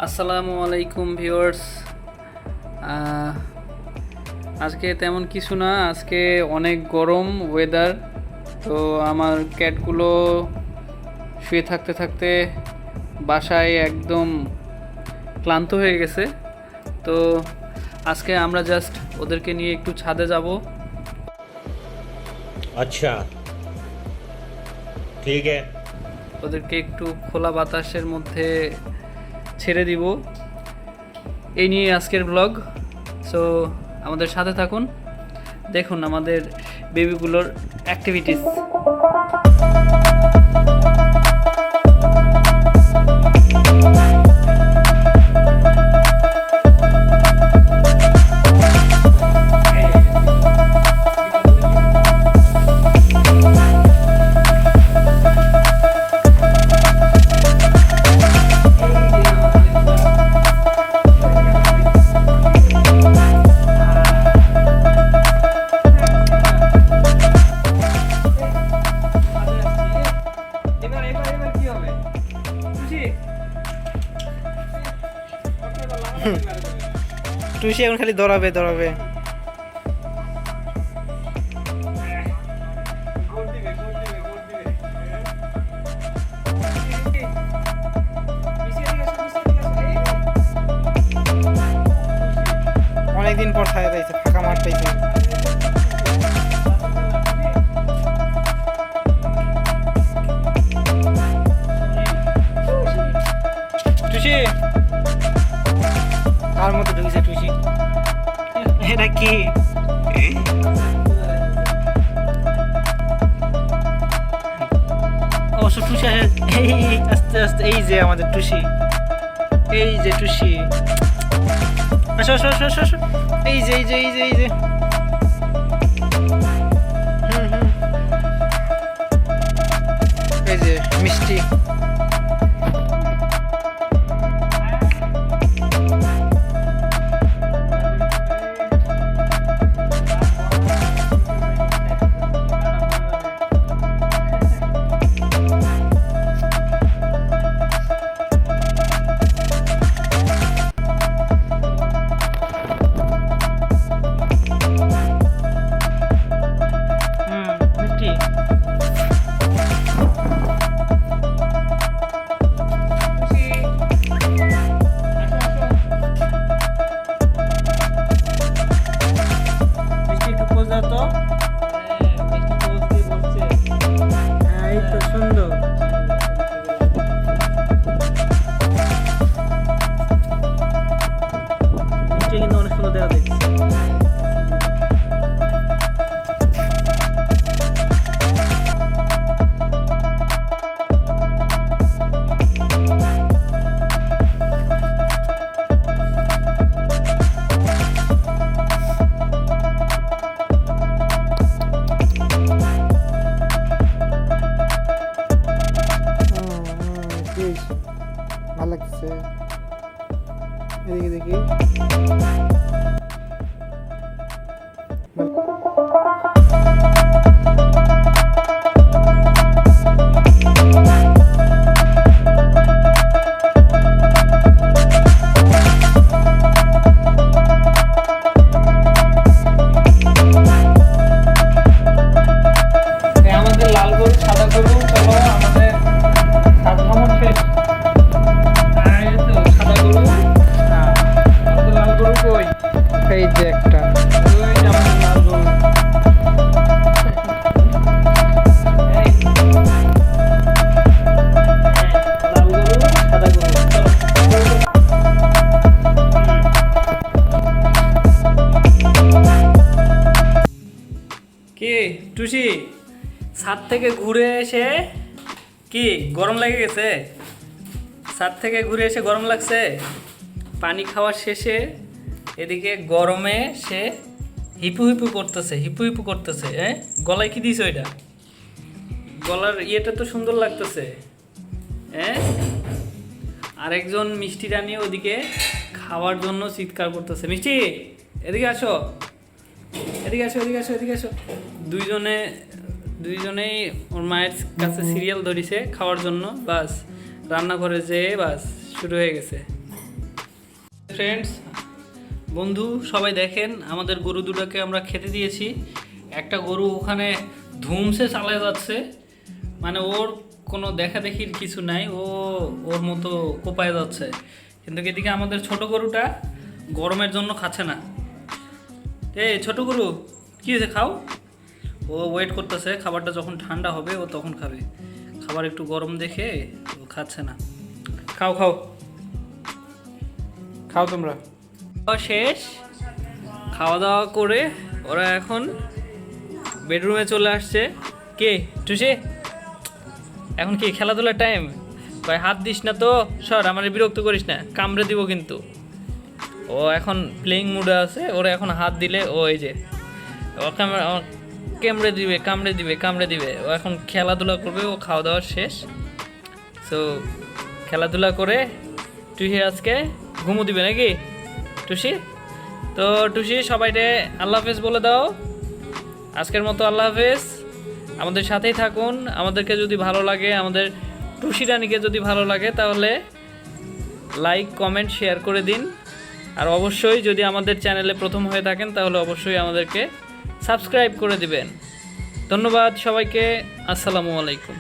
আসসালামু আলাইকুম ভিউয়ার্স। আজকে তেমন কিছু না, আজকে অনেক গরম ওয়েদার। তো আমার ক্যাটগুলো শুয়ে থাকতে থাকতে বাসায় একদম ক্লান্ত হয়ে গেছে। তো আজকে আমরা জাস্ট ওদেরকে নিয়ে একটু ছাদে যাব। अच्छा ठीक है। ওদেরকে একটু খোলা বাতাসের মধ্যে ছেড়ে দিব, এই নিয়ে আজকের ব্লগ। সো আমাদের সাথে থাকুন, দেখুন আমাদের বেবিগুলোর অ্যাক্টিভিটিস। টুসি এখন খালি দৌড়াবে দৌড়াবে। অনেকদিন পর ছায়া পাইছে, ফাঁকা মাঠ পাইছে। টুসি কার মতো ঢুকেছে টুসি? এটা কি? অবশ্য টুসি আস্তে আস্তে। এই যে আমাদের টুসি, এই যে টুসি, আসো আসো আসো আসো আসো। এই যে এই যে এই যে এই যে এই যে মিষ্টি। ভালো লাগছে, এদিকে দেখি। আমাদের লাল গরু সাদা গরু, চলো আমাদের সাত ভ্রমণ শেষ। এই যে একটা কি টুসি, ছাদ থেকে ঘুরে এসে কি গরম লেগে গেছে? ছাদ থেকে ঘুরে এসে গরম লাগছে? পানি খাওয়ার শেষে এদিকে গরমে সে হিপু হিপু করতেছে, হিপু হিপু করতেছে। গলায় কি দিছ? এটা গলার ইয়েটা তো সুন্দর লাগতেছে। আরেকজন মিষ্টি রানী ওদিকে খাওয়ার জন্য চিৎকার করতেছে। মিষ্টি এদিকে আসো, এদিকে আসো, এদিকে আসো, এদিকে আসো। দুইজনেই ওর মায়ের কাছে সিরিয়াল ধরিছে খাওয়ার জন্য। বাস রান্নাঘরে যেয়ে বাস শুরু হয়ে গেছে। ফ্রেন্ডস, বন্ধু সবাই দেখেন, আমাদের গরু দুটোকে আমরা খেতে দিয়েছি। একটা গরু ওখানে ধুমসে চালায় যাচ্ছে, মানে ওর কোনো দেখা দেখির কিছু নাই, ও ওর মতো কোপায় যাচ্ছে। কিন্তু এদিকে আমাদের ছোট গরুটা গরমের জন্য খাচ্ছে না। এই ছোট গরু, কী হয়েছে, খাও। ও ওয়েট করতেছে, খাবারটা যখন ঠান্ডা হবে ও তখন খাবে। খাবার একটু গরম দেখে ও খাচ্ছে না। খাও খাও খাও তোমরা। খাওয়া শেষ, খাওয়া দাওয়া করে ওরা এখন বেডরুমে চলে আসছে। কে টুসি, এখন কি খেলাধুলার টাইম? ভাই হাত দিস না তো, সর, আমার বিরক্ত করিস না, কামড়ে দিব কিন্তু। ও এখন প্লেইং মুডে আছে, ওরা এখন হাত দিলে ও এই যে ও কামড়ে দিবে কামড়ে দিবে কামড়ে দিবে। ও এখন খেলাধুলা করবে, ও খাওয়া দাওয়া শেষ। সো খেলাধুলা করে টুসি আজকে ঘুমো দিবে নাকি টুসি? তো টুসি সবাইকে আল্লাহ হাফেজ বলে দাও। আজকের মতো আল্লাহ হাফেজ। আমাদের সাথেই থাকুন। আমাদেরকে যদি ভালো লাগে, আমাদের টুসি রানীকে যদি ভালো লাগে, তাহলে লাইক কমেন্ট শেয়ার করে দিন। আর অবশ্যই যদি আমাদের চ্যানেলে প্রথম হয়ে থাকেন তাহলে অবশ্যই আমাদেরকে সাবস্ক্রাইব করে দিবেন। ধন্যবাদ সবাইকে। আসসালামু আলাইকুম।